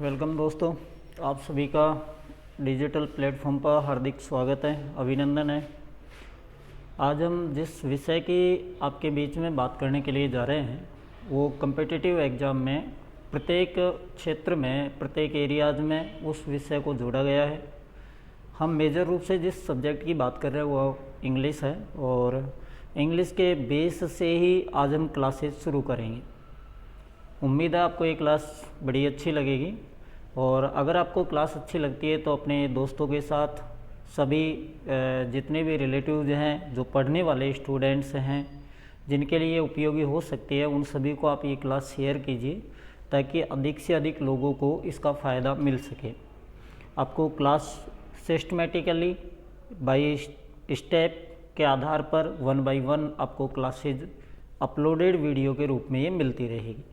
Welcome दोस्तों, आप सभी का डिजिटल प्लेटफॉर्म पर हार्दिक स्वागत है, अभिनंदन है। आज हम जिस विषय की आपके बीच में बात करने के लिए जा रहे हैं वो कम्पिटिटिव एग्ज़ाम में प्रत्येक क्षेत्र में, प्रत्येक एरियाज में उस विषय को जोड़ा गया है। हम मेजर रूप से जिस सब्जेक्ट की बात कर रहे हैं वो इंग्लिश है और इंग्लिश के बेस से ही आज हम क्लासेस शुरू करेंगे। उम्मीद है आपको ये क्लास बड़ी अच्छी लगेगी और अगर आपको क्लास अच्छी लगती है तो अपने दोस्तों के साथ सभी जितने भी रिलेटिव्स हैं, जो पढ़ने वाले स्टूडेंट्स हैं, जिनके लिए उपयोगी हो सकती है, उन सभी को आप ये क्लास शेयर कीजिए ताकि अधिक से अधिक लोगों को इसका फ़ायदा मिल सके। आपको क्लास सिस्टमेटिकली बाय स्टेप के आधार पर 1 बाय 1 आपको क्लासेज अपलोडेड वीडियो के रूप में ये मिलती रहेगी।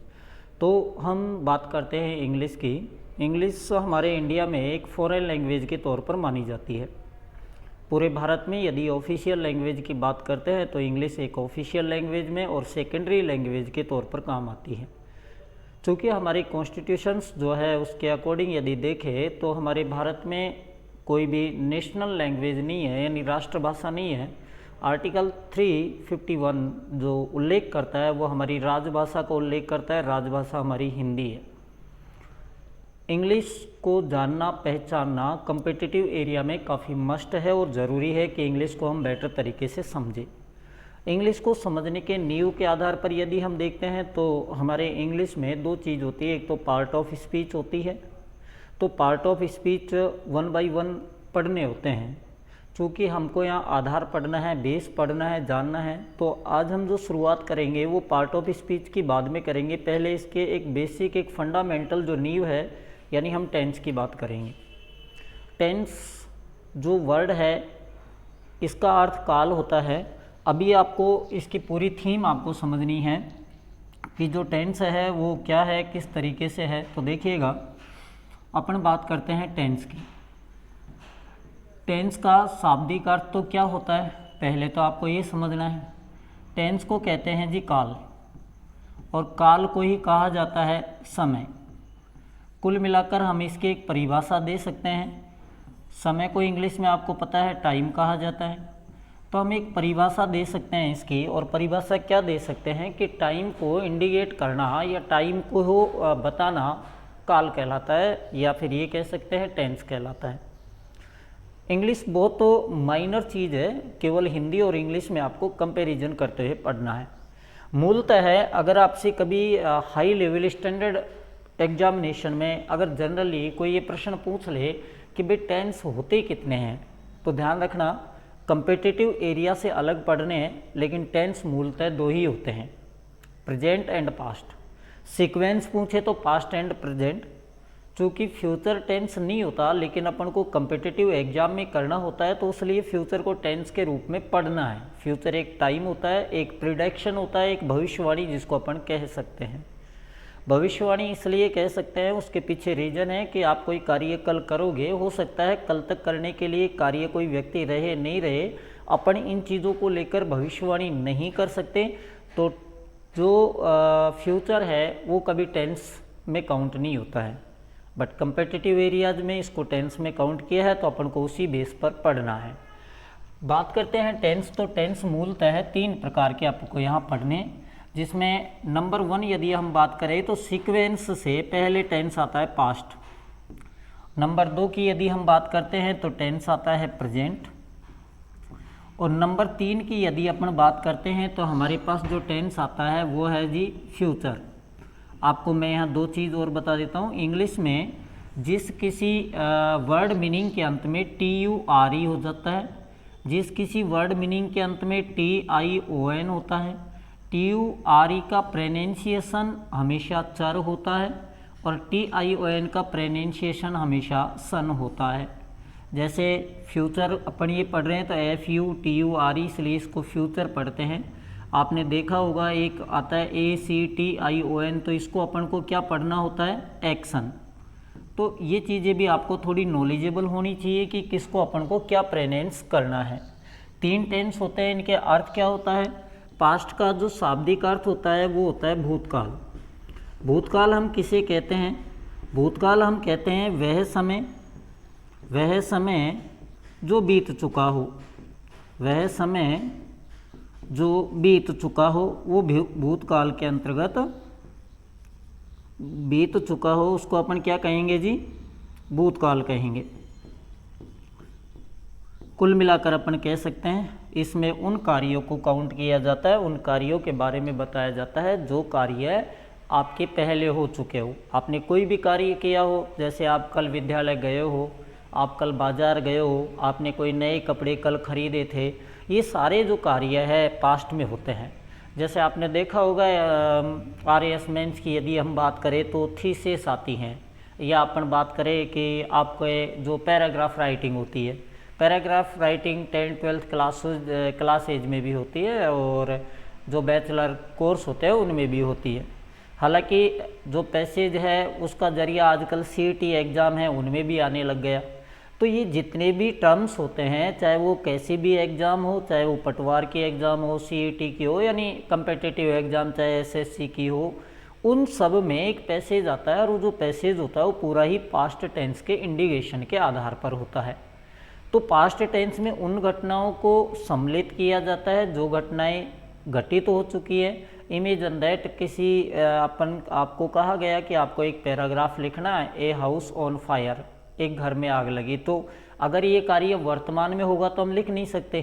तो हम बात करते हैं इंग्लिश की। इंग्लिश हमारे इंडिया में एक फॉरेन लैंग्वेज के तौर पर मानी जाती है। पूरे भारत में यदि ऑफिशियल लैंग्वेज की बात करते हैं तो इंग्लिश एक ऑफिशियल लैंग्वेज में और सेकेंडरी लैंग्वेज के तौर पर काम आती है। चूँकि हमारी कॉन्स्टिट्यूशंस जो है उसके अकॉर्डिंग यदि देखें तो हमारे भारत में कोई भी नेशनल लैंग्वेज नहीं है, यानी राष्ट्रभाषा नहीं है। आर्टिकल 351 जो उल्लेख करता है वो हमारी राजभाषा का उल्लेख करता है। राजभाषा हमारी हिंदी है। इंग्लिश को जानना, पहचानना कम्पिटिटिव एरिया में काफ़ी मस्ट है और ज़रूरी है कि इंग्लिश को हम बेटर तरीके से समझें। इंग्लिश को समझने के नींव के आधार पर यदि हम देखते हैं तो हमारे इंग्लिश में दो चीज़ होती है। एक तो पार्ट ऑफ स्पीच होती है। तो पार्ट ऑफ स्पीच 1 बाय 1 पढ़ने होते हैं। चूँकि हमको यहाँ आधार पढ़ना है, बेस पढ़ना है, जानना है, तो आज हम जो शुरुआत करेंगे वो पार्ट ऑफ स्पीच की बाद में करेंगे। पहले इसके एक बेसिक, एक फंडामेंटल जो नींव है, यानी हम टेंस की बात करेंगे। टेंस जो वर्ड है इसका अर्थ काल होता है। अभी आपको इसकी पूरी थीम आपको समझनी है कि जो टेंस है वो क्या है, किस तरीके से है। तो देखिएगा, अपन बात करते हैं टेंस की। टेंस का शाब्दिक अर्थ तो क्या होता है, पहले तो आपको ये समझना है। टेंस को कहते हैं जी काल, और काल को ही कहा जाता है समय। कुल मिलाकर हम इसकी एक परिभाषा दे सकते हैं। समय को इंग्लिश में आपको पता है टाइम कहा जाता है। तो हम एक परिभाषा दे सकते हैं इसकी, और परिभाषा क्या दे सकते हैं कि टाइम को इंडिकेट करना या टाइम को बताना काल कहलाता है, या फिर ये कह सकते हैं टेंस कहलाता है। इंग्लिश बहुत तो माइनर चीज़ है, केवल हिंदी और इंग्लिश में आपको कंपैरिजन करते हुए पढ़ना है। मूलतः है, अगर आपसे कभी हाई लेवल स्टैंडर्ड एग्जामिनेशन में अगर जनरली कोई ये प्रश्न पूछ ले कि भाई टेंस होते कितने हैं, तो ध्यान रखना कम्पिटिटिव एरिया से अलग पढ़ने हैं, लेकिन टेंस मूलतः दो ही होते हैं, प्रेजेंट एंड पास्ट। सीक्वेंस पूछे तो पास्ट एंड प्रेजेंट। चूँकि फ्यूचर टेंस नहीं होता लेकिन अपन को कम्पिटिटिव एग्जाम में करना होता है, तो इसलिए फ्यूचर को टेंस के रूप में पढ़ना है। फ्यूचर एक टाइम होता है, एक प्रिडिक्शन होता है, एक भविष्यवाणी जिसको अपन कह सकते हैं। भविष्यवाणी इसलिए कह सकते हैं, उसके पीछे रीजन है कि आप कोई कार्य कल करोगे, हो सकता है कल तक करने के लिए कार्य कोई व्यक्ति रहे नहीं रहे, अपन इन चीज़ों को लेकर भविष्यवाणी नहीं कर सकते। तो जो फ्यूचर है वो कभी टेंस में काउंट नहीं होता है, बट कम्पिटिटिव एरियाज में इसको टेंस में काउंट किया है, तो अपन को उसी बेस पर पढ़ना है। बात करते हैं टेंस। तो टेंस मूलतः है 3 प्रकार के आपको यहाँ पढ़ने, जिसमें नंबर 1 यदि हम बात करें तो सीक्वेंस से पहले टेंस आता है पास्ट। नंबर 2 की यदि हम बात करते हैं तो टेंस आता है प्रेजेंट। और नंबर 3 की यदि अपन बात करते हैं तो हमारे पास जो टेंस आता है वो है जी फ्यूचर। आपको मैं यहाँ 2 चीज़ और बता देता हूँ। इंग्लिश में जिस किसी वर्ड मीनिंग के अंत में TURE हो जाता है, जिस किसी वर्ड मीनिंग के अंत में TION होता है, TURE का प्रोनाउंसिएशन हमेशा चर होता है और TION का प्रोनाउंसिएशन हमेशा सन होता है। जैसे फ्यूचर अपन ये पढ़ रहे हैं तो FUTURE, इसलिए इसको फ्यूचर पढ़ते हैं। आपने देखा होगा एक आता है ACTION, तो इसको अपन को क्या पढ़ना होता है, एक्शन। तो ये चीज़ें भी आपको थोड़ी नॉलेजेबल होनी चाहिए कि किसको अपन को क्या प्रोनाउंस करना है। 3 टेंस होते हैं, इनके अर्थ क्या होता है। पास्ट का जो शाब्दिक अर्थ होता है वो होता है भूतकाल। भूतकाल हम किसे कहते हैं, भूतकाल हम कहते हैं वह समय जो बीत चुका हो, वह समय जो बीत चुका हो वो भूतकाल के अंतर्गत बीत चुका हो, उसको अपन क्या कहेंगे जी, भूतकाल कहेंगे। कुल मिलाकर अपन कह सकते हैं इसमें उन कार्यों को काउंट किया जाता है, उन कार्यों के बारे में बताया जाता है जो कार्य आपके पहले हो चुके हो। आपने कोई भी कार्य किया हो, जैसे आप कल विद्यालय गए हो, आप कल बाज़ार गए हो, आपने कोई नए कपड़े कल खरीदे थे, ये सारे जो कार्य है पास्ट में होते हैं। जैसे आपने देखा होगा RAS मेंस की यदि हम बात करें तो थीसिस आती हैं, या अपन बात करें कि आपको जो पैराग्राफ राइटिंग होती है, paragraph writing 10th-12th class as में भी होती है, और जो बैचलर कोर्स होते हैं उनमें भी होती है। हालांकि जो पैसेज है उसका जरिया आजकल CET एग्ज़ाम है उनमें भी आने लग गया। तो ये जितने भी टर्म्स होते हैं, चाहे वो कैसी भी एग्ज़ाम हो, चाहे वो पटवार की एग्ज़ाम हो, CET की हो, यानी कम्पिटिटिव एग्ज़ाम चाहे SSC की हो, उन सब में एक पैसेज आता है, और वो जो पैसेज होता है वो पूरा ही पास्ट टेंस के इंडिकेशन के आधार पर होता है। तो पास्ट टेंस में उन घटनाओं को सम्मिलित किया जाता है जो घटनाएं घटित हो चुकी है। इमेजिन दैट किसी आपको कहा गया कि आपको एक पैराग्राफ लिखना है, ए हाउस ऑन फायर, एक घर में आग लगी। तो अगर ये कार्य वर्तमान में होगा तो हम लिख नहीं सकते,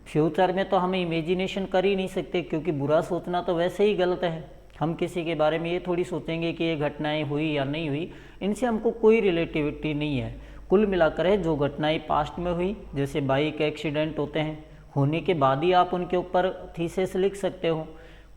फ्यूचर में तो हम इमेजिनेशन कर ही नहीं सकते, क्योंकि बुरा सोचना तो वैसे ही गलत है। हम किसी के बारे में ये थोड़ी सोचेंगे कि ये घटनाएं हुई या नहीं हुई, इनसे हमको कोई रिलेटिविटी नहीं है। कुल मिलाकर है जो घटनाएं पास्ट में हुई, जैसे बाइक एक्सीडेंट होते हैं, होने के बाद ही आप उनके ऊपर थीसिस लिख सकते हो।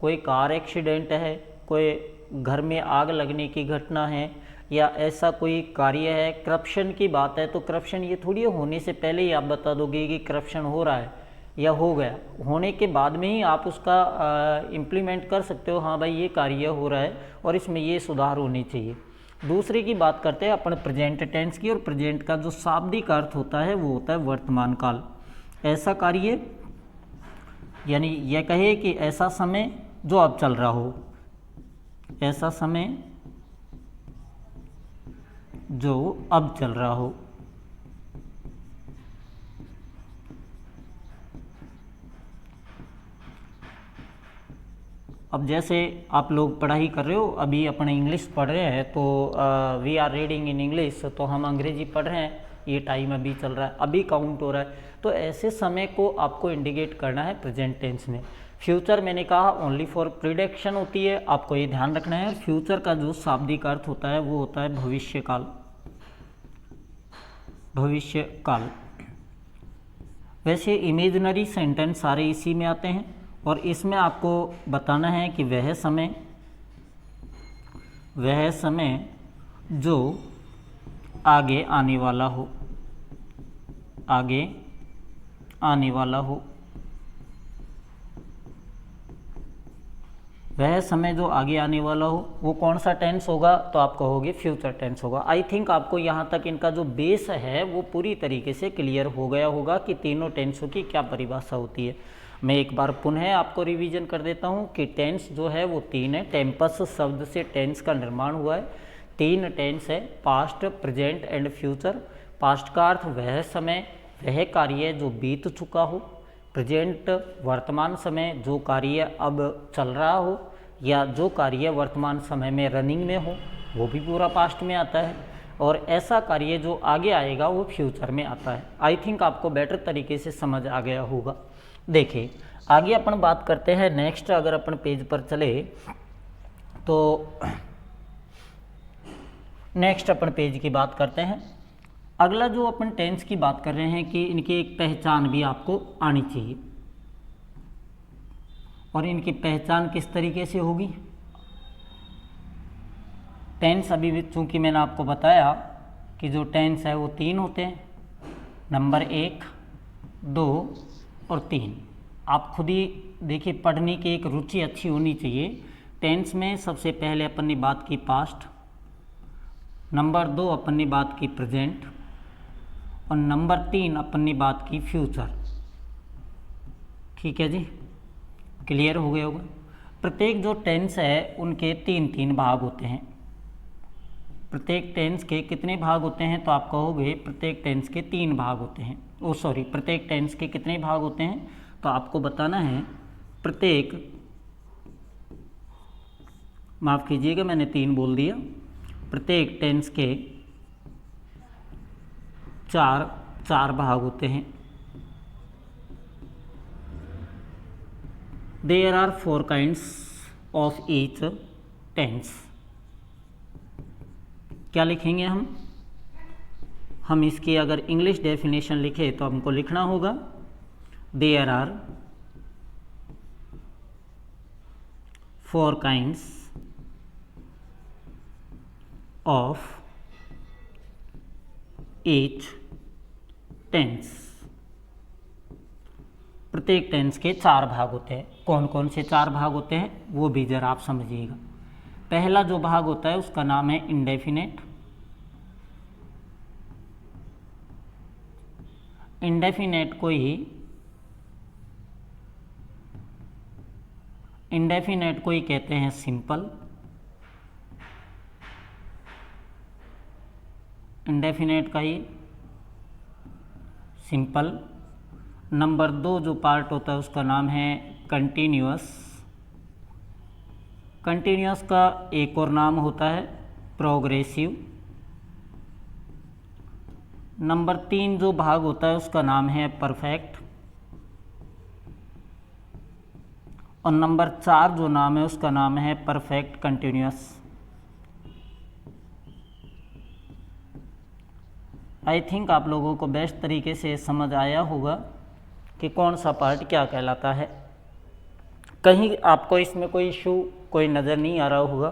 कोई कार एक्सीडेंट है, कोई घर में आग लगने की घटना है, या ऐसा कोई कार्य है, करप्शन की बात है, तो करप्शन ये थोड़ी होने से पहले ही आप बता दोगे कि करप्शन हो रहा है या हो गया। होने के बाद में ही आप उसका इम्प्लीमेंट कर सकते हो, हाँ भाई ये कार्य हो रहा है और इसमें ये सुधार होने चाहिए। दूसरे की बात करते हैं अपन प्रेजेंट टेंस की, और प्रेजेंट का जो शाब्दिक अर्थ होता है वो होता है वर्तमान काल। ऐसा कार्य, यानी यह कहे कि ऐसा समय जो अब चल रहा हो, ऐसा समय जो अब चल रहा हो। अब जैसे आप लोग पढ़ाई कर रहे हो, अभी अपन इंग्लिश पढ़ रहे हैं, तो we are reading in English, तो हम अंग्रेजी पढ़ रहे हैं, ये टाइम अभी चल रहा है, अभी काउंट हो रहा है। तो ऐसे समय को आपको इंडिकेट करना है प्रेजेंट टेंस में। फ्यूचर मैंने कहा ओनली फॉर प्रिडिक्शन होती है, आपको ये ध्यान रखना है। फ्यूचर का जो शाब्दिक अर्थ होता है वो होता है भविष्यकाल, भविष्यकाल। वैसे इमेजिनरी सेंटेंस सारे इसी में आते हैं, और इसमें आपको बताना है कि वह समय जो आगे आने वाला हो, आगे आने वाला हो, वह समय जो आगे आने वाला हो वो कौन सा टेंस होगा, तो आप कहोगे फ्यूचर टेंस होगा। आई थिंक आपको यहाँ तक इनका जो बेस है वो पूरी तरीके से क्लियर हो गया होगा कि तीनों टेंसों की क्या परिभाषा होती है। मैं एक बार पुनः आपको रिवीजन कर देता हूँ कि टेंस जो है वो तीन है। टेम्पस शब्द से टेंस का निर्माण हुआ है। तीन टेंस है, past, present and future. Past का अर्थ वह समय, वह कार्य जो बीत चुका हो। प्रेजेंट वर्तमान समय, जो कार्य अब चल रहा हो या जो कार्य वर्तमान समय में रनिंग में हो वो भी पूरा पास्ट में आता है। और ऐसा कार्य जो आगे आएगा वो फ्यूचर में आता है। आई थिंक आपको बेटर तरीके से समझ आ गया होगा। देखिए आगे अपन बात करते हैं नेक्स्ट। अगर अपन पेज पर चले तो नेक्स्ट अपन पेज की बात करते हैं। अगला जो अपन टेंस की बात कर रहे हैं कि इनकी एक पहचान भी आपको आनी चाहिए। और इनकी पहचान किस तरीके से होगी। टेंस अभी भी चूँकि मैंने आपको बताया कि जो टेंस है वो तीन होते हैं, नंबर 1, 2 और 3। आप खुद ही देखिए, पढ़ने की एक रुचि अच्छी होनी चाहिए। टेंस में सबसे पहले अपन ने बात की पास्ट, नंबर 2 अपन ने बात की प्रेजेंट, और नंबर 3 अपन ने बात की फ्यूचर। ठीक है जी, क्लियर हो गया होगा। प्रत्येक जो टेंस है उनके 3-3 भाग होते हैं। प्रत्येक टेंस के कितने भाग होते हैं, तो आप कहोगे प्रत्येक टेंस के 3 भाग होते हैं। प्रत्येक टेंस के कितने भाग होते हैं, तो आपको बताना है प्रत्येक, माफ़ कीजिएगा मैंने 3 बोल दिया, प्रत्येक टेंस के 4 भाग होते हैं। There are 4 kinds of each tense. क्या लिखेंगे हम इसकी अगर इंग्लिश डेफिनेशन लिखें तो हमको लिखना होगा there are 4 kinds of each tense. प्रत्येक टेंस के 4 भाग होते हैं। कौन कौन से 4 भाग होते हैं वो भी ज़रा आप समझिएगा। पहला जो भाग होता है उसका नाम है इंडेफिनेट। इंडेफिनेट को ही कहते हैं सिंपल। इंडेफिनेट का ही सिंपल। नंबर 2 जो पार्ट होता है उसका नाम है कंटिन्यूअस। कंटिन्यूअस का एक और नाम होता है प्रोग्रेसिव। नंबर 3 जो भाग होता है उसका नाम है परफेक्ट। और नंबर 4 जो नाम है उसका नाम है परफेक्ट कंटिन्यूअस। आई थिंक आप लोगों को बेस्ट तरीके से समझ आया होगा कि कौन सा पार्ट क्या कहलाता है। कहीं आपको इसमें कोई इशू कोई नज़र नहीं आ रहा होगा।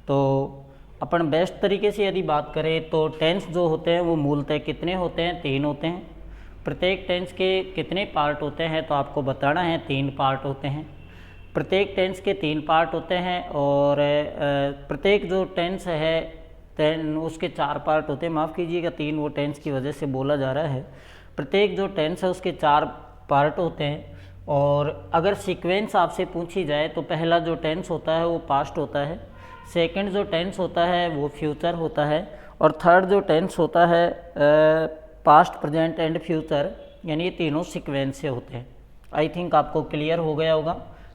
तो अपन बेस्ट तरीके से यदि बात करें तो टेंस जो होते हैं वो मूलतः कितने होते हैं, 3 होते हैं। प्रत्येक टेंस के कितने पार्ट होते हैं, तो आपको बताना है 3 पार्ट होते हैं। प्रत्येक टेंस के 3 पार्ट होते हैं और प्रत्येक जो टेंस है उसके 4 पार्ट होते हैं। माफ़ कीजिएगा 3 वो टेंस की वजह से बोला जा रहा है। प्रत्येक जो टेंस है उसके 4 पार्ट होते हैं। और अगर सीक्वेंस आपसे पूछी जाए तो पहला जो टेंस होता है वो पास्ट होता है, सेकंड जो टेंस होता है वो फ्यूचर होता है, और थर्ड जो टेंस होता है पास्ट, प्रेजेंट एंड फ्यूचर, यानी ये तीनों सीक्वेंस से होते हैं। आई थिंक आपको क्लियर हो गया होगा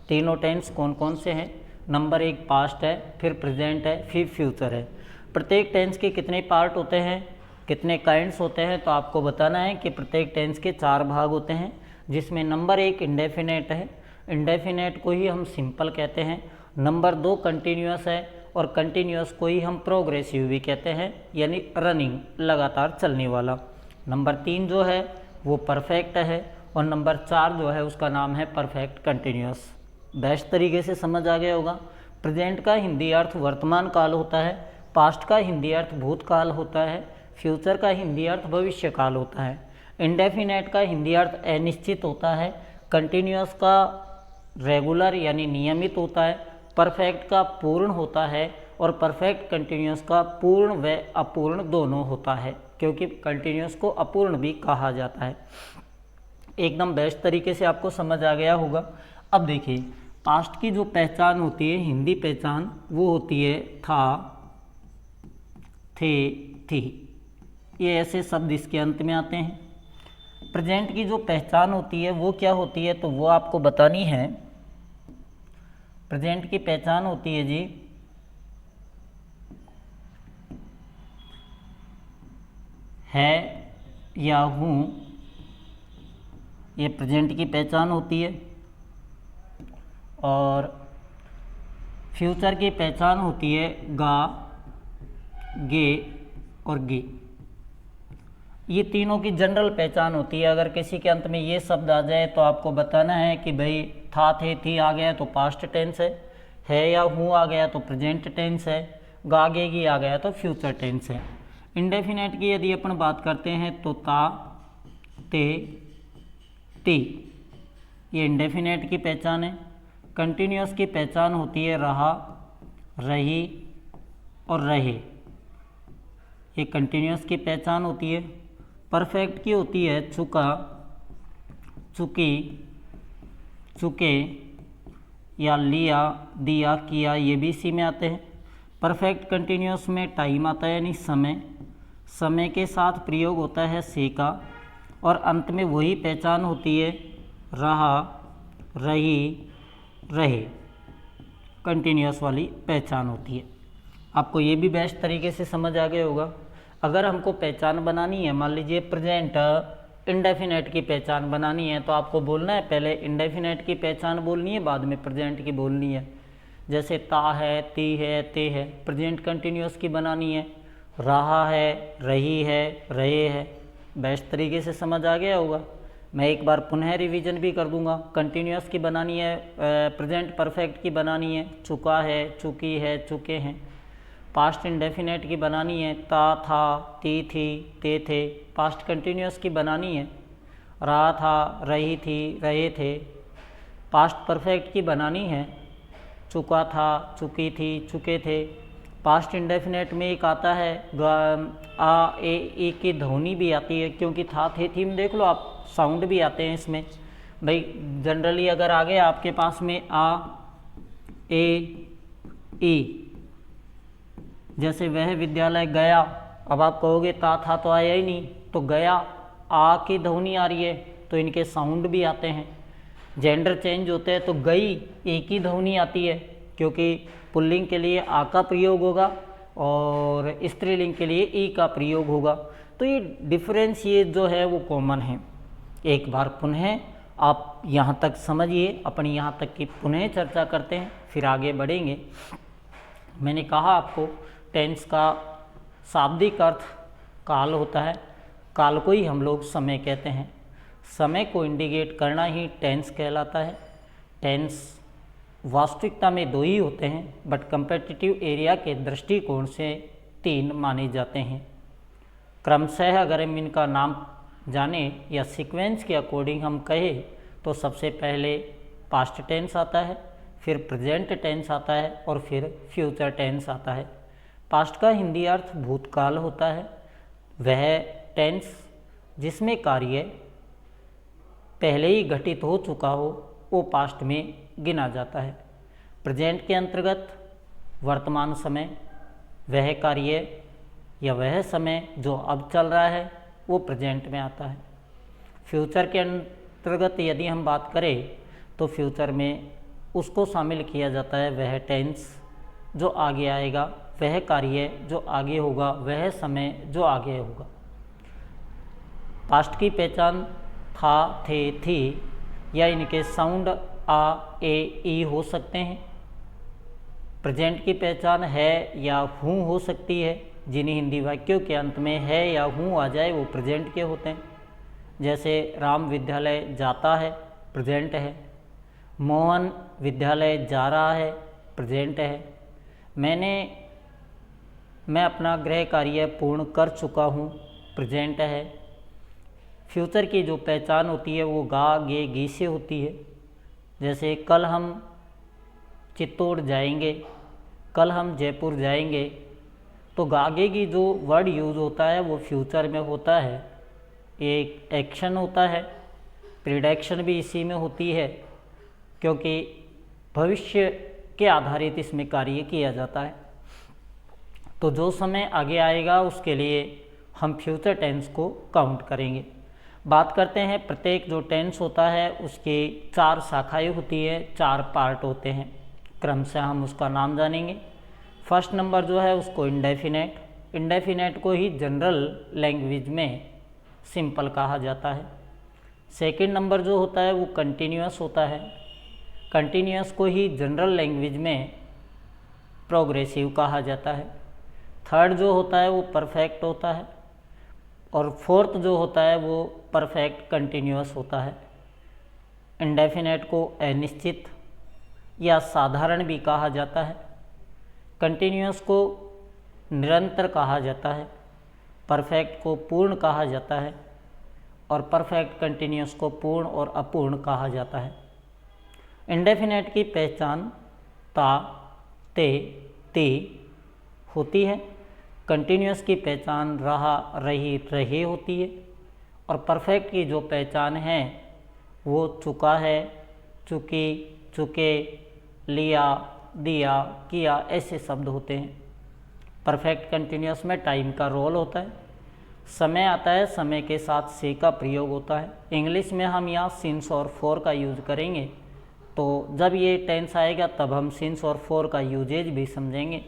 तीनों टेंस कौन कौन से हैं। नंबर 1 पास्ट है, फिर प्रेजेंट है, फिर फ्यूचर है। प्रत्येक टेंस के कितने पार्ट होते हैं, कितने काइंड्स होते हैं, तो आपको बताना है कि प्रत्येक टेंस के 4 भाग होते हैं, जिसमें नंबर 1 इंडेफिनेट है। इंडेफिनेट को ही हम सिंपल कहते हैं। नंबर 2 कंटिन्यूअस है, और कंटिन्यूअस को ही हम प्रोग्रेसिव भी कहते हैं, यानी रनिंग, लगातार चलने वाला। नंबर 3 जो है वो परफेक्ट है, और नंबर 4 जो है उसका नाम है परफेक्ट कंटिन्यूअस। बेस्ट तरीके से समझ आ गया होगा। प्रेजेंट का हिंदी अर्थ वर्तमान काल होता है, पास्ट का हिंदी अर्थ भूतकाल होता है, फ्यूचर का हिंदी अर्थ भविष्य काल होता है, इंडेफिनेट का हिंदी अर्थ अनिश्चित होता है, कंटिन्यूअस का रेगुलर यानी नियमित होता है, परफेक्ट का पूर्ण होता है, और परफेक्ट कंटिन्यूअस का पूर्ण व अपूर्ण दोनों होता है, क्योंकि कंटिन्यूअस को अपूर्ण भी कहा जाता है। एकदम बेस्ट तरीके से आपको समझ आ गया होगा। अब देखिए पास्ट की जो पहचान होती है, हिंदी पहचान, वो होती है था, थे, थी, ये ऐसे शब्द इसके अंत में आते हैं। प्रेजेंट की जो पहचान होती है वो क्या होती है, तो वो आपको बतानी है। प्रेजेंट की पहचान होती है जी है या हूँ, ये प्रेजेंट की पहचान होती है। और फ्यूचर की पहचान होती है गा, गे और गे। ये तीनों की जनरल पहचान होती है। अगर किसी के अंत में ये शब्द आ जाए तो आपको बताना है कि भाई था, थे, थी आ गया तो पास्ट टेंस है या हूँ आ गया तो प्रेजेंट टेंस है, गा, गे, गी आ गया तो फ्यूचर टेंस है। इंडेफिनेट की यदि अपन बात करते हैं तो ता, ते, ती, ये इंडेफिनेट की पहचान है। कंटिन्यूअस की पहचान होती है रहा, रही और रहे, ये कंटिन्यूअस की पहचान होती है। परफेक्ट की होती है चुका, चुकी, चुके, या लिया, दिया, किया, ये भी इसी में आते हैं। परफेक्ट कंटिन्यूअस में टाइम आता है यानी समय, समय के साथ प्रयोग होता है से का, और अंत में वही पहचान होती है रहा, रही, रहे, कंटिन्यूअस वाली पहचान होती है। आपको ये भी बेस्ट तरीके से समझ आ गया होगा। अगर हमको पहचान बनानी है, मान लीजिए प्रेजेंट इंडेफिनेट की पहचान बनानी है, तो आपको बोलना है पहले इंडेफिनेट की पहचान बोलनी है, बाद में प्रेजेंट की बोलनी है। जैसे ता है, ती है, ते है, प्रेजेंट कंटिन्यूअस की बनानी है, रहा है, रही है, रहे है। बेस्ट तरीके से समझ आ गया होगा। मैं एक बार पुनः रिवीजन भी कर दूंगा। कंटिन्यूअस की बनानी है, प्रेजेंट परफेक्ट की बनानी है, चुका है, चुकी है, चुके हैं। पास्ट इंडेफिनेट की बनानी है, ता था, ती थी, ते थे। पास्ट कंटिन्यूअस की बनानी है, रहा था, रही थी, रहे थे। पास्ट परफेक्ट की बनानी है, चुका था, चुकी थी, चुके थे। पास्ट इंडेफिनेट में एक आता है आ, ए की ध्वनि भी आती है, क्योंकि था, थे, थी में देख लो आप, साउंड भी आते हैं इसमें। भाई जनरली अगर आ गया आपके पास में आ, ए, ई, जैसे वह विद्यालय गया, अब आप कहोगे ता था तो आया ही नहीं, तो गया आ की ध्वनि आ रही है, तो इनके साउंड भी आते हैं। जेंडर चेंज होते हैं तो गई एक ही ध्वनि आती है, क्योंकि पुल्लिंग के लिए आ का प्रयोग होगा और स्त्रीलिंग के लिए ई का प्रयोग होगा। तो ये डिफरेंस ये जो है वो कॉमन है। एक बार पुनः आप यहाँ तक समझिए, अपनी यहाँ तक की पुनः चर्चा करते हैं, फिर आगे बढ़ेंगे। मैंने कहा आपको टेंस का शाब्दिक अर्थ काल होता है, काल को ही हम लोग समय कहते हैं। समय को इंडिकेट करना ही टेंस कहलाता है। टेंस वास्तविकता में दो ही होते हैं, बट कंपेटिटिव एरिया के दृष्टिकोण से 3 माने जाते हैं। क्रमशः अगर हम इनका नाम जाने या सीक्वेंस के अकॉर्डिंग हम कहें तो सबसे पहले पास्ट टेंस आता है, फिर प्रेजेंट टेंस आता है और फिर फ्यूचर टेंस आता है। पास्ट का हिंदी अर्थ भूतकाल होता है। वह टेंस जिसमें कार्य पहले ही घटित हो चुका हो वो पास्ट में गिना जाता है। प्रेजेंट के अंतर्गत वर्तमान समय, वह कार्य या वह समय जो अब चल रहा है वो प्रेजेंट में आता है। फ्यूचर के अंतर्गत यदि हम बात करें तो फ्यूचर में उसको शामिल किया जाता है वह टेंस जो आगे आएगा, वह कार्य जो आगे होगा, वह समय जो आगे होगा। पास्ट की पहचान था, थे, थी या इनके साउंड आ, ए, ई हो सकते हैं। प्रेजेंट की पहचान है या हूँ हो सकती है। जिन हिंदी वाक्यों के अंत में है या हूँ आ जाए वो प्रेजेंट के होते हैं। जैसे राम विद्यालय जाता है, प्रेजेंट है। मोहन विद्यालय जा रहा है, प्रेजेंट है। मैं अपना गृह कार्य पूर्ण कर चुका हूँ, प्रेजेंट है। फ्यूचर की जो पहचान होती है वो गा, गे, गी से होती है। जैसे कल हम चित्तौड़ जाएंगे, कल हम जयपुर जाएंगे, तो गागे की जो वर्ड यूज़ होता है वो फ्यूचर में होता है। एक एक्शन होता है, प्रिडिक्शन भी इसी में होती है, क्योंकि भविष्य के आधारित इसमें कार्य किया जाता है। तो जो समय आगे आएगा उसके लिए हम फ्यूचर टेंस को काउंट करेंगे। बात करते हैं प्रत्येक जो टेंस होता है उसकी 4 शाखाएं होती है, 4 पार्ट होते हैं। क्रमशः हम उसका नाम जानेंगे। फर्स्ट नंबर जो है उसको इंडेफिनेट, इंडेफिनेट को ही जनरल लैंग्वेज में सिंपल कहा जाता है। सेकंड नंबर जो होता है वो कंटिन्यूअस होता है, कंटिन्यूअस को ही जनरल लैंग्वेज में प्रोग्रेसिव कहा जाता है। थर्ड जो होता है वो परफेक्ट होता है, और फोर्थ जो होता है वो परफेक्ट कंटिन्यूअस होता है। इंडेफिनेट को अनिश्चित या साधारण भी कहा जाता है, कंटिन्यूअस को निरंतर कहा जाता है, परफेक्ट को पूर्ण कहा जाता है और परफेक्ट कंटिन्यूअस को पूर्ण और अपूर्ण कहा जाता है। इंडेफिनेट की पहचान ता, ते, ती होती है। कंटिन्यूअस की पहचान रहा, रही, रहे होती है। और परफेक्ट की जो पहचान है वो चुका है, चुकी, चुके, लिया, दिया, किया, ऐसे शब्द होते हैं। परफेक्ट कंटिन्यूअस में टाइम का रोल होता है। समय आता है, समय के साथ से का प्रयोग होता है। इंग्लिश में हम यहाँ सिंस और फॉर का यूज़ करेंगे, तो जब ये टेंस आएगा तब हम सिंस और फॉर का यूजेज भी समझेंगे,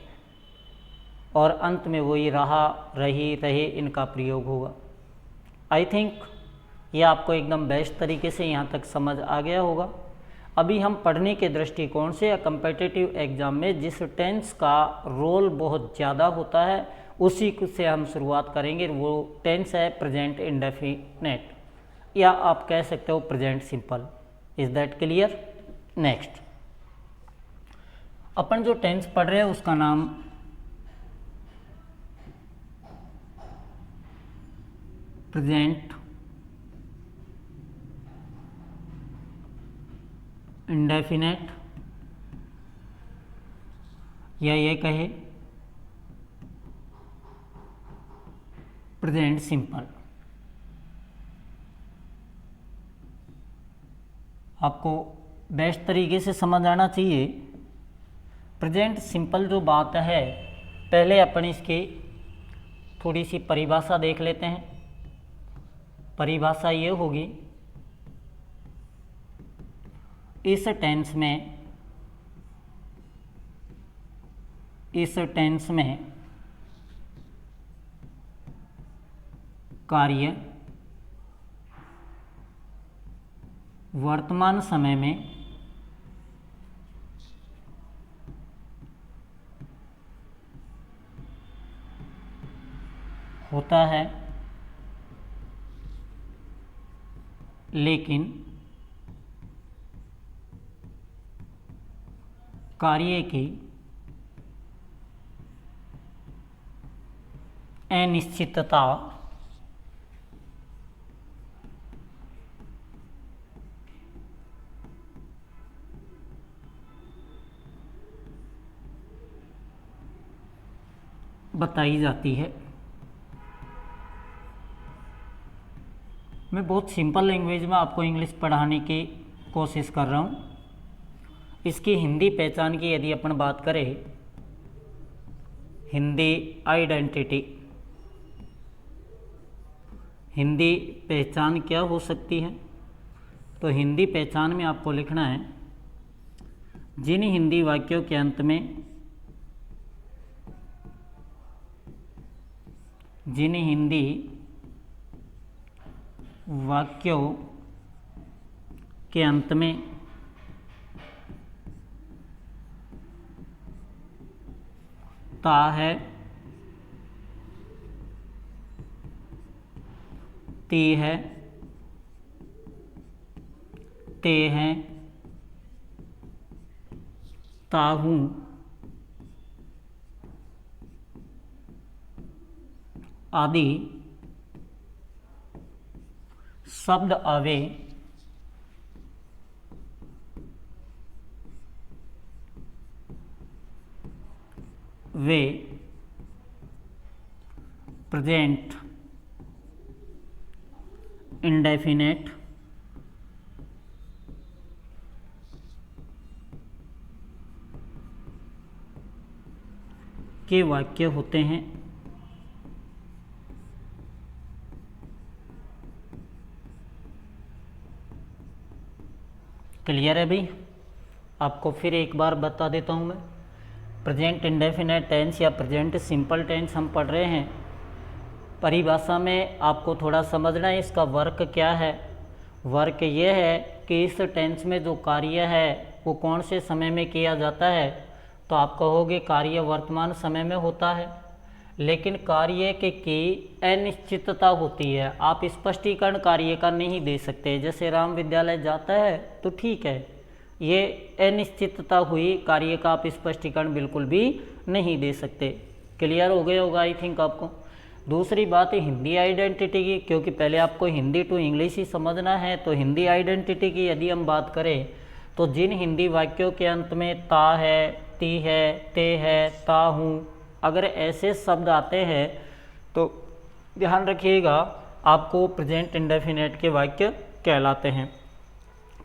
और अंत में वही रहा, रही, रहे इनका प्रयोग होगा। आई थिंक ये आपको एकदम बेस्ट तरीके से यहाँ तक समझ आ गया होगा। अभी हम पढ़ने के दृष्टिकोण से या कम्पिटिटिव एग्ज़ाम में जिस टेंस का रोल बहुत ज़्यादा होता है उसी से हम शुरुआत करेंगे। वो टेंस है प्रेजेंट इंडेफिनेट, या आप कह सकते हो present simple. Is that clear? Next अपन जो टेंस पढ़ रहे हैं उसका नाम प्रेजेंट इंडेफिनेट, या ये कहे प्रेजेंट सिंपल। आपको बेस्ट तरीके से समझ आना चाहिए। प्रेजेंट सिंपल जो बात है, पहले अपन इसकी थोड़ी सी परिभाषा देख लेते हैं। परिभाषा ये होगी, इस टेंस में कार्य वर्तमान समय में होता है, लेकिन कार्य की अनिश्चितता बताई जाती है। मैं बहुत सिंपल लैंग्वेज में आपको इंग्लिश पढ़ाने की कोशिश कर रहा हूँ। इसकी हिंदी पहचान की यदि अपन बात करें, हिंदी आइडेंटिटी, हिंदी पहचान क्या हो सकती है? तो हिंदी पहचान में आपको लिखना है, जिन हिंदी वाक्यों के अंत में, जिन हिंदी वाक्यों के अंत में ता है, ती है, ते हैं, ताहूँ, आदि शब्द आवे वे प्रेजेंट इंडेफिनेट के वाक्य होते हैं। क्लियर है भाई? आपको फिर एक बार बता देता हूँ मैं। प्रेजेंट इंडेफिनेट टेंस या प्रेजेंट सिंपल टेंस हम पढ़ रहे हैं। परिभाषा में आपको थोड़ा समझना है इसका वर्क क्या है। वर्क ये है कि इस टेंस में जो कार्य है वो कौन से समय में किया जाता है। तो आप कहोगे कार्य वर्तमान समय में होता है, लेकिन कार्य की अनिश्चितता होती है। आप स्पष्टीकरण कार्य का नहीं दे सकते। जैसे राम विद्यालय जाता है तो ठीक है, ये अनिश्चितता हुई, कार्य का आप स्पष्टीकरण बिल्कुल भी नहीं दे सकते। क्लियर हो गया होगा आई थिंक आपको। दूसरी बात है हिंदी आइडेंटिटी की, क्योंकि पहले आपको हिंदी टू इंग्लिश ही समझना है। तो हिंदी आइडेंटिटी की यदि हम बात करें तो जिन हिंदी वाक्यों के अंत में ता है, ती है, ते है, ता हूँ, अगर ऐसे शब्द आते हैं तो ध्यान रखिएगा आपको प्रेजेंट इंडेफिनेट के वाक्य कहलाते हैं।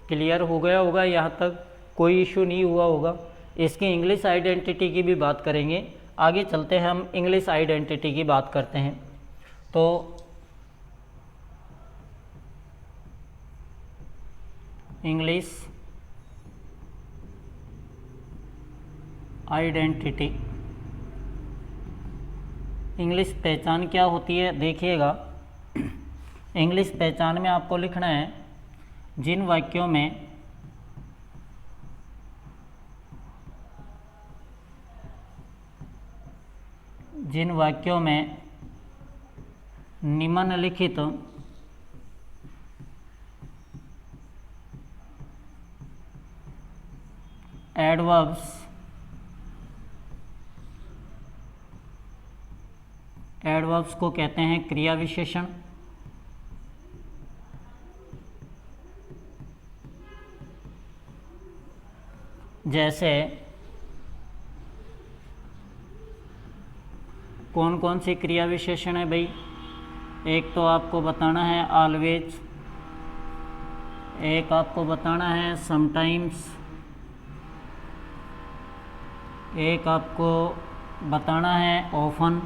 क्लियर हो गया होगा? यहाँ तक कोई इशू नहीं हुआ होगा। इसकी इंग्लिश आइडेंटिटी की भी बात करेंगे। आगे चलते हैं, हम इंग्लिश आइडेंटिटी की बात करते हैं। तो इंग्लिश आइडेंटिटी, इंग्लिश पहचान क्या होती है देखिएगा। इंग्लिश पहचान में आपको लिखना है जिन वाक्यों में निम्नलिखित एडवर्ब्स को कहते हैं क्रिया विशेषण। जैसे कौन कौन सी क्रिया विशेषण है भाई? एक तो आपको बताना है ऑलवेज, एक आपको बताना है समटाइम्स, एक आपको बताना है ऑफन,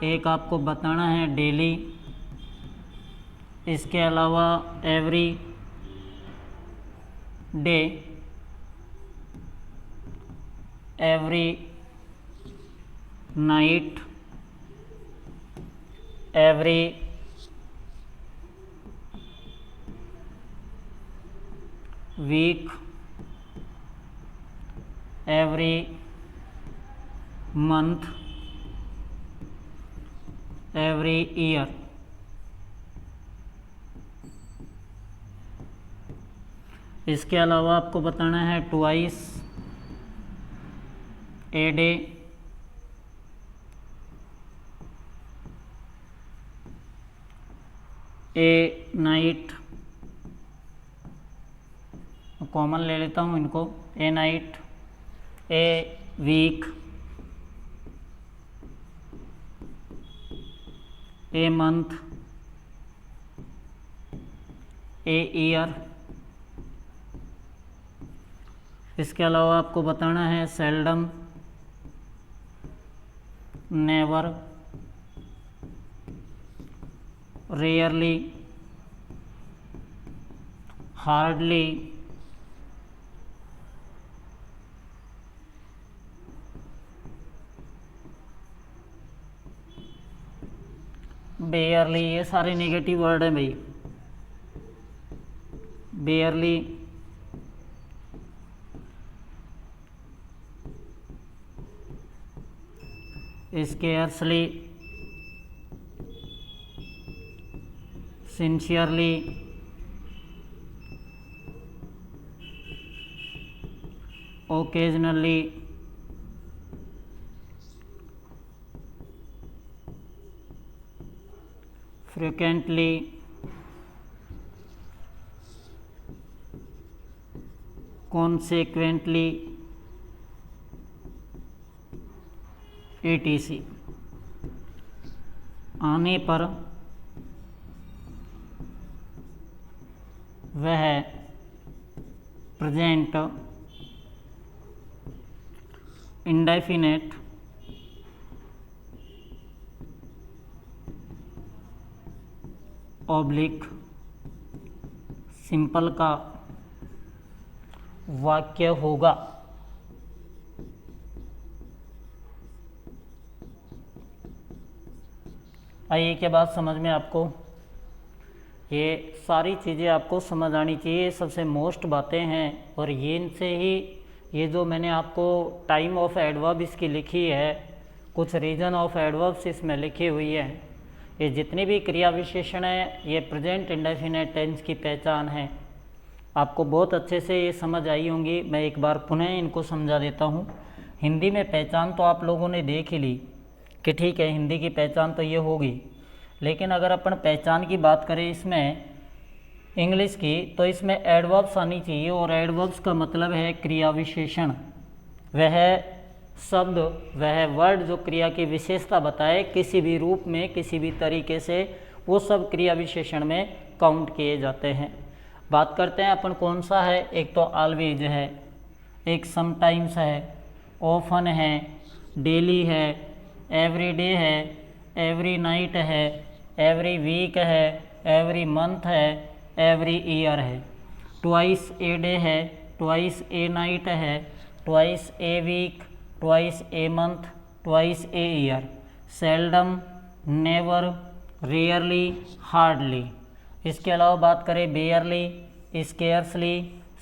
एक आपको बताना है डेली, इसके अलावा every day, every night, every week, every month, every year. इसके अलावा आपको बताना है twice a day, a night, common ले लेता हूँ इनको, a night, a week, a month, a year. इसके अलावा आपको बताना है seldom, never, rarely, hardly, barely. ये सारे नेगेटिव वर्ड हैं भाई। Barely, scarcely, sincerely, occasionally, frequently, consequently, etc। आने पर वह प्रेजेंट इंडेफिनेट ऑब्लिक सिंपल का वाक्य होगा। आइए क्या बात समझ में आपको? ये सारी चीज़ें आपको समझ आनी चाहिए, सबसे मोस्ट बातें हैं। और ये इनसे ही ये जो मैंने आपको टाइम ऑफ एडवर्ब इसकी लिखी है, कुछ रीजन ऑफ एडवर्ब्स इसमें लिखी हुई है, ये जितनी भी क्रिया विशेषण है ये प्रेजेंट इंडेफिनेट टेंस की पहचान है। आपको बहुत अच्छे से ये समझ आई होंगी। मैं एक बार पुनः इनको समझा देता हूँ। हिंदी में पहचान तो आप लोगों ने देख ही ली कि ठीक है हिंदी की पहचान तो ये होगी, लेकिन अगर अपन पहचान की बात करें इसमें इंग्लिश की, तो इसमें एडवर्ब्स आनी चाहिए। और एडवर्ब्स का मतलब है क्रिया विशेषण, वह शब्द, वह वर्ड जो क्रिया की विशेषता बताए किसी भी रूप में, किसी भी तरीके से, वो सब क्रिया विशेषण में काउंट किए जाते हैं। बात करते हैं अपन कौन सा है। एक तो ऑलवेज है, एक समटाइम्स है, ऑफन है, डेली है, एवरी डे है, एवरी नाइट है, एवरी वीक है, एवरी मंथ है, एवरी ईयर है। ट्वाइस ए डे है, ट्वाइस ए नाइट है, twice a week, twice a month, twice a year. Seldom, never, rarely, hardly. इसके अलावा बात करें barely, scarcely,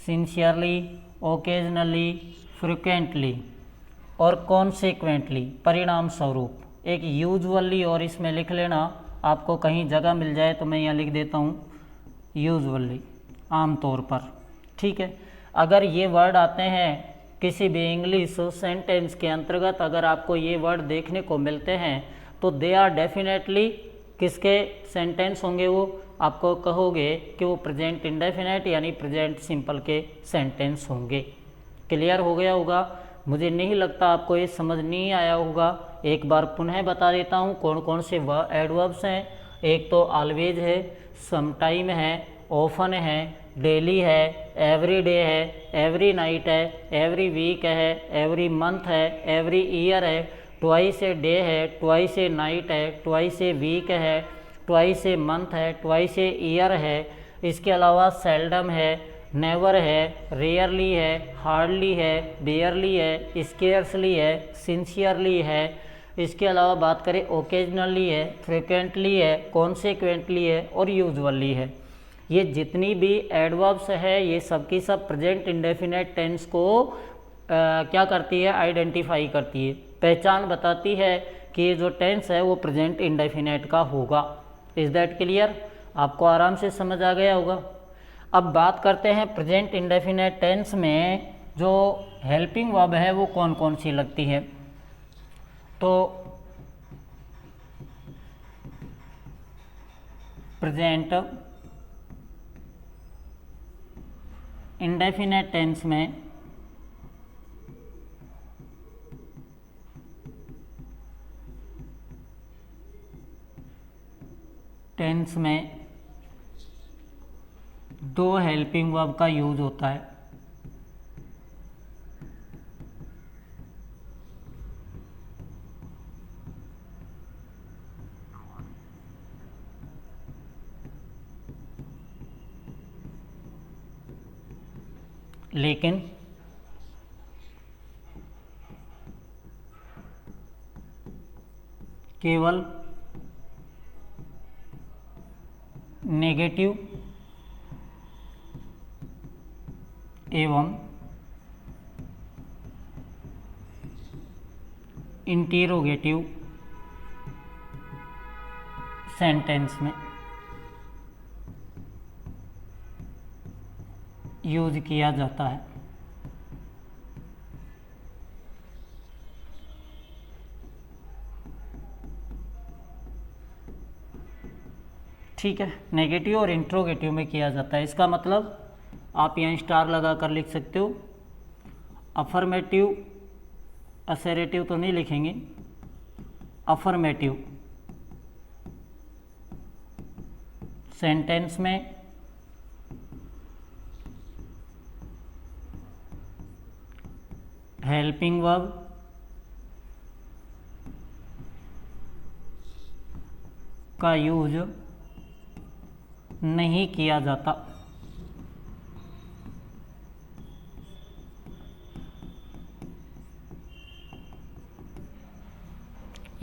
sincerely, occasionally, frequently और कॉन्सिक्वेंटली, परिणाम स्वरूप। एक यूजुअली और इसमें लिख लेना, आपको कहीं जगह मिल जाए तो मैं यहाँ लिख देता हूँ यूजुअली, आमतौर पर। ठीक है, अगर ये वर्ड आते हैं किसी भी इंग्लिश सेंटेंस के अंतर्गत, अगर आपको ये वर्ड देखने को मिलते हैं तो दे आर डेफिनेटली किसके सेंटेंस होंगे, वो आपको कहोगे कि वो प्रेजेंट इंडेफिनेट यानी प्रेजेंट सिंपल के सेंटेंस होंगे। क्लियर हो गया होगा? मुझे नहीं लगता आपको ये समझ नहीं आया होगा। एक बार पुनः बता देता हूँ कौन कौन से एडवर्ब्स हैं। एक तो ऑलवेज है, समटाइम है, ऑफन है, डेली है, एवरी डे है, एवरी नाइट है, एवरी वीक है, एवरी मंथ है, एवरी ईयर है, ट्वाइस ए डे है, ट्वाइस ए नाइट है, ट्वाइस ए वीक है, ट्वाइस ए मंथ है, ट्वाइस ए ईयर है। इसके अलावा सेल्डम है, नेवर है, रेयरली है, हार्डली है, बेयरली है, स्केर्सली है, सिंसियरली है। इसके अलावा बात करें ओकेजनली है, फ्रिक्वेंटली है, कॉन्सिक्वेंटली है और यूजुअली है। ये जितनी भी एडवर्ब्स है ये सब की सब प्रेजेंट इंडेफिनेट टेंस को क्या करती है, आइडेंटिफाई करती है, पहचान बताती है कि ये जो टेंस है वो प्रेजेंट इंडेफिनेट का होगा। Is that clear? आपको आराम से समझ आ गया होगा। अब बात करते हैं प्रेजेंट इंडेफिनेट टेंस में जो हेल्पिंग वर्ब है वो कौन कौन सी लगती है। तो प्रेजेंट इंडेफिनेट टेंस में दो हेल्पिंग वर्ब का यूज होता है। लेकिन केवल नेगेटिव एवं इंटेरोगेटिव सेंटेंस में यूज किया जाता है। ठीक है, नेगेटिव और इंट्रोगेटिव में किया जाता है। इसका मतलब आप यहाँ स्टार लगा कर लिख सकते हो। अफर्मेटिव असरेटिव तो नहीं लिखेंगे, अफर्मेटिव सेंटेंस में हेल्पिंग वर्ब का यूज नहीं किया जाता।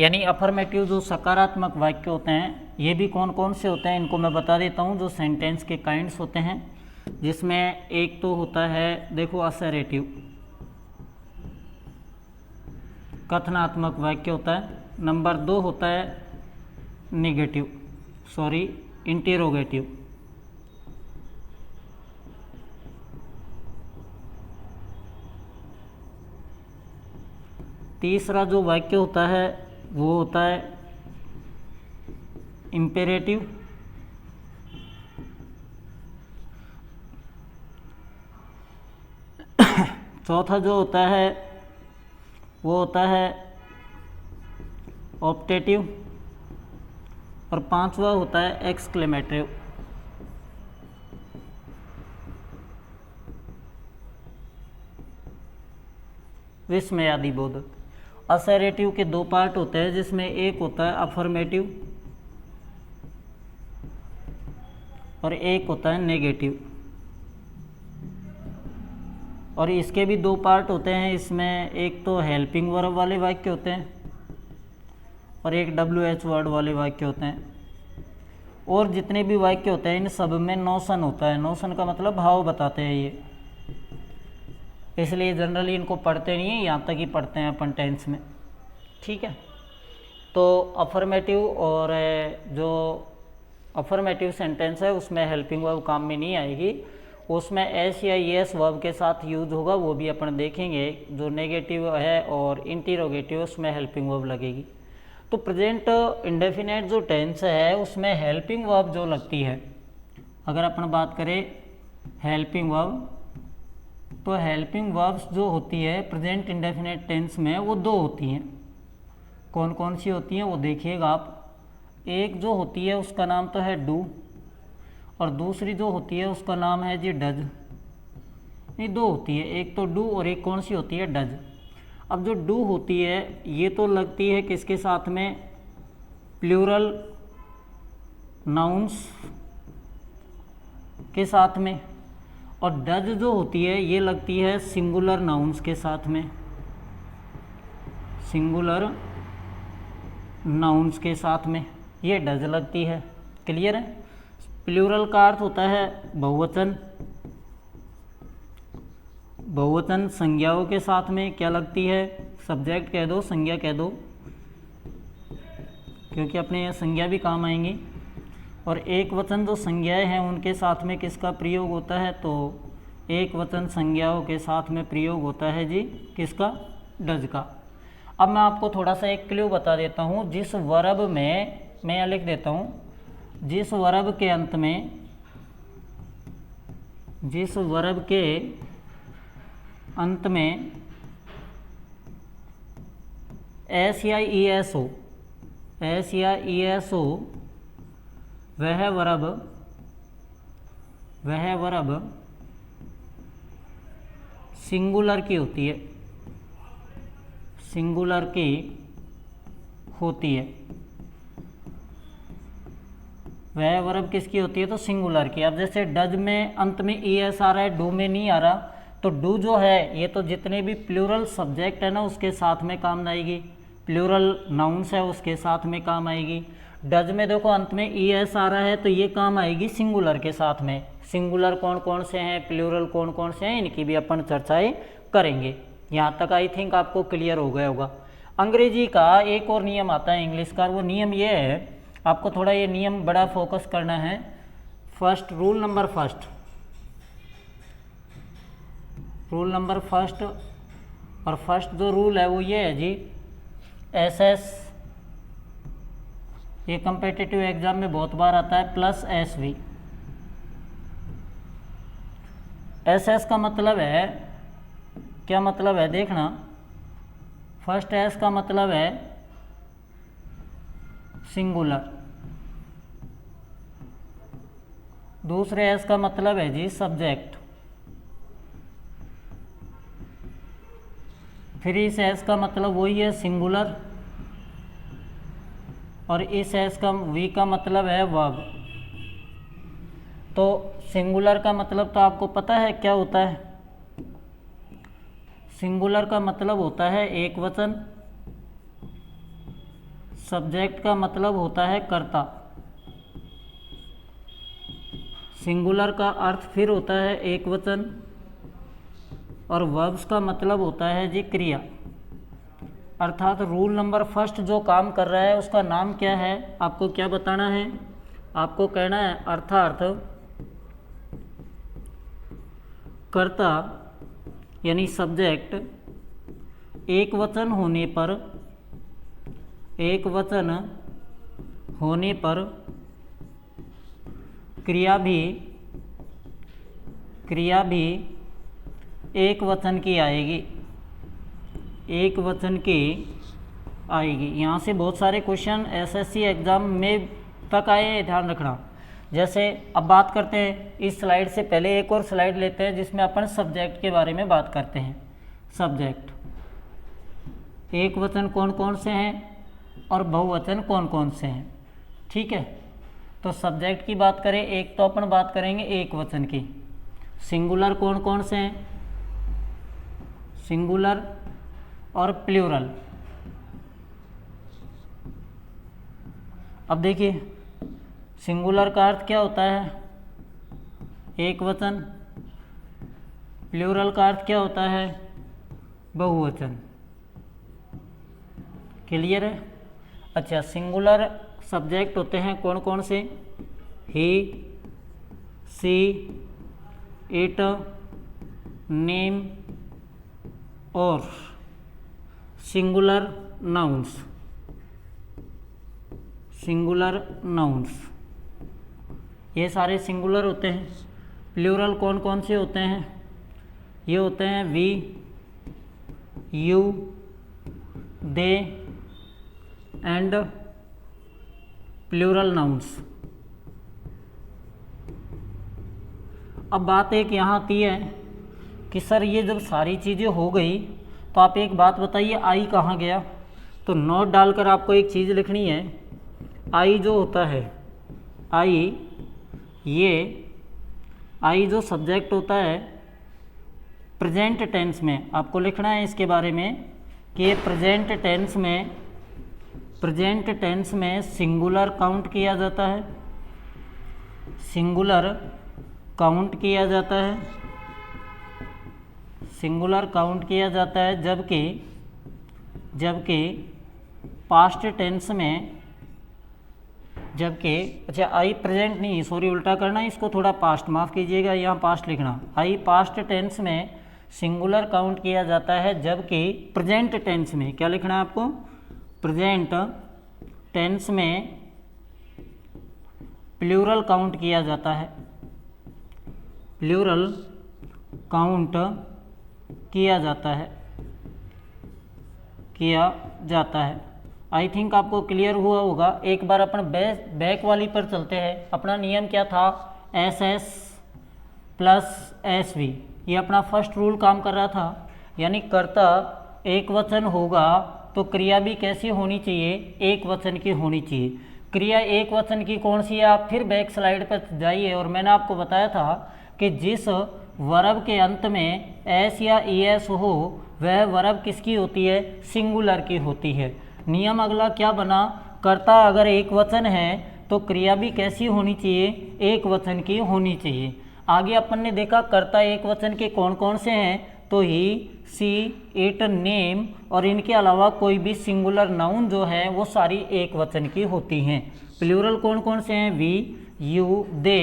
यानी अफर्मेटिव जो सकारात्मक वाक्य होते हैं, ये भी कौन कौन से होते हैं इनको मैं बता देता हूँ। जो सेंटेंस के काइंड्स होते हैं, जिसमें एक तो होता है देखो असरेटिव, कथनात्मक वाक्य होता है। नंबर 2 होता है इंटेरोगेटिव। तीसरा जो वाक्य होता है वो होता है इम्पेरेटिव। चौथा जो होता है वो होता है ऑप्टेटिव और पांचवा होता है एक्सक्लेमेटिव। विस्मयादि बोधक। असर्टिव के दो पार्ट होते हैं, जिसमें एक होता है अफर्मेटिव और एक होता है नेगेटिव। और इसके भी दो पार्ट होते हैं, इसमें एक तो हेल्पिंग वर्ब वाले वाक्य होते हैं और एक WH वर्ड वाले वाक्य होते हैं। और जितने भी वाक्य होते हैं इन सब में नोशन होता है। नोशन का मतलब भाव बताते हैं ये, इसलिए जनरली इनको पढ़ते नहीं है, यहाँ तक ही पढ़ते हैं अपन टेंस में। ठीक है, तो अफर्मेटिव और जो अफर्मेटिव सेंटेंस है उसमें हेल्पिंग वर्ब काम में नहीं आएगी, उसमें एस या एस वर्ब के साथ यूज होगा, वो भी अपन देखेंगे। जो नेगेटिव है और इंटीरोगेटिव उसमें हेल्पिंग वर्ब लगेगी। तो प्रेजेंट इंडेफिनेट जो टेंस है उसमें हेल्पिंग वर्ब जो लगती है, अगर अपन बात करें हेल्पिंग वर्ब, तो हेल्पिंग वर्ब्स जो होती है प्रेजेंट इंडेफिनेट टेंस में वो दो होती हैं। कौन कौन सी होती हैं वो देखिएगा आप। एक जो होती है उसका नाम तो है डू, और दूसरी जो होती है उसका नाम है जी डज। नहीं, दो होती है, एक तो डू और एक कौन सी होती है डज। अब जो डू होती है ये तो लगती है किसके साथ में, प्लूरल नाउन्स के साथ में, और डज जो होती है ये लगती है सिंगुलर नाउन्स के साथ में, सिंगुलर नाउन्स के साथ में ये डज लगती है। क्लियर है। प्लूरल का अर्थ होता है बहुवचन, बहुवचन संज्ञाओं के साथ में क्या लगती है, सब्जेक्ट कह दो, संज्ञा कह दो, क्योंकि अपने यहाँ संज्ञा भी काम आएंगी। और एक वचन जो संज्ञाएं हैं उनके साथ में किसका प्रयोग होता है, तो एक वचन संज्ञाओं के साथ में प्रयोग होता है जी किसका, डज का। अब मैं आपको थोड़ा सा एक क्लू बता देता हूँ। जिस वर्ब में, मैं यहाँ लिख देता हूँ, जिस वर्ब के अंत में, जिस वर्ब के अंत में एस या ई एस हो, एस या ई एस हो, वह वर्ब सिंगुलर की होती है, सिंगुलर की होती है। वह वर्ब किसकी होती है, तो सिंगुलर की। अब जैसे डज में अंत में ई एस आ रहा है, डू में नहीं आ रहा, तो डू जो है ये तो जितने भी प्लूरल सब्जेक्ट है ना उसके साथ में काम आएगी, प्लूरल नाउन्स है उसके साथ में काम आएगी। डज में देखो अंत में ई एस आ रहा है तो ये काम आएगी सिंगुलर के साथ में। सिंगुलर कौन कौन से हैं, प्लूरल कौन कौन से हैं, इनकी भी अपन चर्चाएं करेंगे। यहाँ तक आई थिंक आपको क्लियर हो गया होगा। अंग्रेजी का एक और नियम आता है इंग्लिश का, वो नियम ये है, आपको थोड़ा ये नियम बड़ा फोकस करना है। First rule number first, rule number first, और फर्स्ट जो रूल है वो ये है जी, एसएस, ये कम्पिटिटिव एग्जाम में बहुत बार आता है, प्लस एसवी। एसएस का मतलब है, क्या मतलब है देखना, फर्स्ट एस का मतलब है सिंगुलर, दूसरे एस का मतलब है जी सब्जेक्ट, फिर इस एस का मतलब वही है सिंगुलर, और इस एस का वी का मतलब है वर्ब। तो सिंगुलर का मतलब तो आपको पता है क्या होता है, सिंगुलर का मतलब होता है एक वचन, सब्जेक्ट का मतलब होता है कर्ता, सिंगुलर का अर्थ फिर होता है एक वचन, और वर्ब्स का मतलब होता है जी क्रिया। अर्थात रूल नंबर फर्स्ट जो काम कर रहा है उसका नाम क्या है, आपको क्या बताना है, आपको कहना है अर्थात कर्ता यानी सब्जेक्ट एक वचन होने पर, एक वचन होने पर क्रिया भी एक वचन की आएगी, एक वचन की आएगी। यहाँ से बहुत सारे क्वेश्चन एसएससी एग्ज़ाम में तक आए हैं, ध्यान रखना। जैसे अब बात करते हैं, इस स्लाइड से पहले एक और स्लाइड लेते हैं जिसमें अपन सब्जेक्ट के बारे में बात करते हैं। सब्जेक्ट, एक वचन कौन कौन से हैं और बहुवचन कौन कौन से हैं। ठीक है, तो सब्जेक्ट की बात करें, एक तो अपन बात करेंगे एक वचन की। सिंगुलर कौन कौन से हैं, सिंगुलर और प्लूरल। अब देखिए सिंगुलर का अर्थ क्या होता है, एक वचन। प्लूरल का अर्थ क्या होता है, बहुवचन। क्लियर है। अच्छा, सिंगुलर सब्जेक्ट होते हैं कौन कौन से, ही, सी, इट, नेम और सिंगुलर नाउन्स। सिंगुलर नाउन्स ये सारे सिंगुलर होते हैं। प्लूरल कौन कौन से होते हैं, ये होते हैं we, you, they and plural nouns. अब बात एक यहाँ आती है कि सर ये जब सारी चीज़ें हो गई तो आप एक बात बताइए, आई कहाँ गया। तो नोट डालकर आपको एक चीज़ लिखनी है, आई जो होता है, आई, ये आई जो सब्जेक्ट होता है प्रेजेंट टेंस में, आपको लिखना है इसके बारे में कि ये प्रेजेंट टेंस में सिंगुलर काउंट किया जाता है, सिंगुलर काउंट किया जाता है, सिंगुलर काउंट किया जाता है। जबकि पास्ट टेंस में, अच्छा आई प्रेजेंट नहीं, सॉरी उल्टा करना, इसको थोड़ा पास्ट, माफ़ कीजिएगा, यहाँ पास्ट लिखना। आई पास्ट टेंस में सिंगुलर काउंट किया जाता है, जबकि प्रेजेंट टेंस में क्या लिखना है आपको, प्रेजेंट टेंस में प्लूरल काउंट किया जाता है, प्लूरल काउंट किया जाता है। आई थिंक आपको क्लियर हुआ होगा। एक बार अपन बैक वाली पर चलते हैं। अपना नियम क्या था, S S plus S V, ये अपना फर्स्ट रूल काम कर रहा था। यानी कर्ता एक वचन होगा तो क्रिया भी कैसी होनी चाहिए, एक वचन की होनी चाहिए। क्रिया एक वचन की कौन सी है, आप फिर बैक स्लाइड पर जाइए और मैंने आपको बताया था कि जिस वर्ब के अंत में एस या ई एस हो वह वर्ब किसकी होती है, सिंगुलर की होती है। नियम अगला क्या बना, कर्ता अगर एक वचन है तो क्रिया भी कैसी होनी चाहिए, एक वचन की होनी चाहिए। आगे अपन ने देखा कर्ता एक वचन के कौन कौन से हैं, तो ही, सी, इट, नेम और इनके अलावा कोई भी सिंगुलर नाउन जो है वो सारी एक वचन की होती हैं। प्लूरल कौन कौन से हैं, we, you, they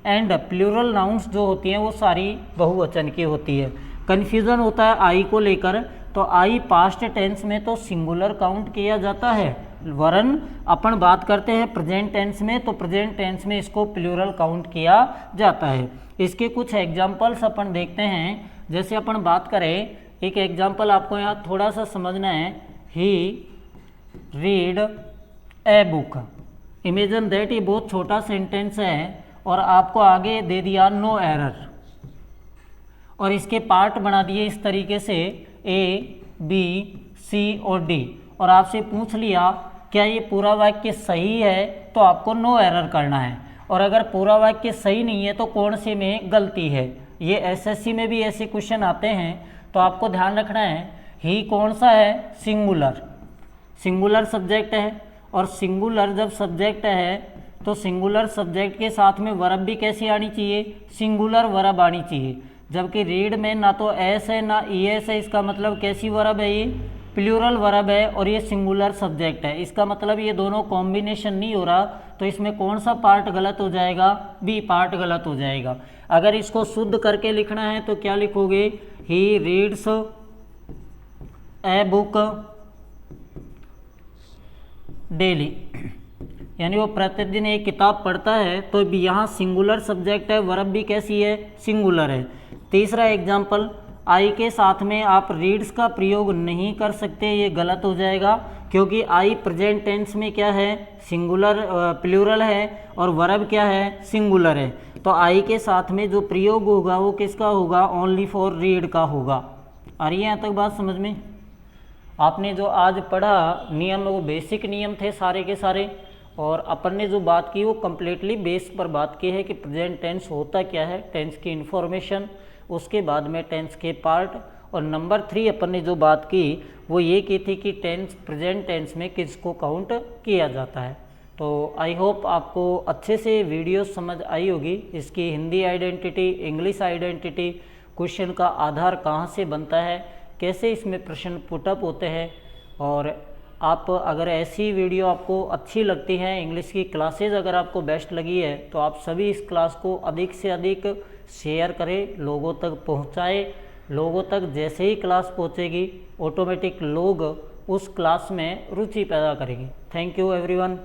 and plural nouns जो होती हैं वो सारी बहुवचन की होती है। कन्फ्यूज़न होता है आई को लेकर, तो आई पास्ट टेंस में तो सिंगुलर काउंट किया जाता है, वरन अपन बात करते हैं प्रेजेंट टेंस में, तो प्रेजेंट टेंस में इसको प्लूरल काउंट किया जाता है। इसके कुछ एग्जाम्पल्स अपन देखते हैं। जैसे अपन बात करें, एक एग्जाम्पल आपको यहाँ थोड़ा सा समझना है, he read a book. Imagine that, ये बहुत छोटा सेंटेंस है और आपको आगे दे दिया नो एरर, और इसके पार्ट बना दिए इस तरीके से ए, बी, सी और डी, और आपसे पूछ लिया क्या ये पूरा वाक्य सही है, तो आपको नो एरर करना है। और अगर पूरा वाक्य सही नहीं है तो कौन से में गलती है। ये एसएससी में भी ऐसे क्वेश्चन आते हैं, तो आपको ध्यान रखना है ही कौन सा है, सिंगुलर सब्जेक्ट है, और सिंगुलर जब सब्जेक्ट है तो सिंगुलर सब्जेक्ट के साथ में वर्ब भी कैसी आनी चाहिए, सिंगुलर वर्ब आनी चाहिए। जबकि रीड में ना तो एस है ना ई एस है, इसका मतलब कैसी वर्ब है, ये प्लूरल वर्ब है और ये सिंगुलर सब्जेक्ट है। इसका मतलब ये दोनों कॉम्बिनेशन नहीं हो रहा, तो इसमें कौन सा पार्ट गलत हो जाएगा, बी पार्ट गलत हो जाएगा। अगर इसको शुद्ध करके लिखना है तो क्या लिखोगे, he reads a book daily, यानी वो प्रतिदिन एक किताब पढ़ता है, तो भी यहाँ सिंगुलर सब्जेक्ट है, वर्ब भी कैसी है, सिंगुलर है। तीसरा एग्जाम्पल, आई के साथ में आप रीड्स का प्रयोग नहीं कर सकते, ये गलत हो जाएगा, क्योंकि आई प्रेजेंट टेंस में क्या है, सिंगुलर प्लूरल है और वर्ब क्या है, सिंगुलर है। तो आई के साथ में जो प्रयोग होगा वो किसका होगा, ओनली फॉर रीड का होगा। आ रही है यहाँ तक बात समझ में। आपने जो आज पढ़ा नियम, वो बेसिक नियम थे सारे के सारे, और अपन ने जो बात की वो कम्प्लीटली बेस पर बात की है कि प्रेजेंट टेंस होता क्या है, टेंस की इन्फॉर्मेशन, उसके बाद में टेंस के पार्ट। और नंबर 3 अपन ने जो बात की वो ये की थी कि टेंस, प्रेजेंट टेंस में किसको काउंट किया जाता है। तो आई होप आपको अच्छे से वीडियो समझ आई होगी। इसकी Hindi identity, English identity, question का आधार कहाँ से बनता है, कैसे इसमें प्रश्न पुटअप होते हैं। और आप अगर ऐसी वीडियो आपको अच्छी लगती है, इंग्लिश की क्लासेज अगर आपको बेस्ट लगी है, तो आप सभी इस क्लास को अधिक से अधिक शेयर करें, लोगों तक पहुंचाएं। लोगों तक जैसे ही क्लास पहुंचेगी ऑटोमेटिक लोग उस क्लास में रुचि पैदा करेंगे। Thank you everyone.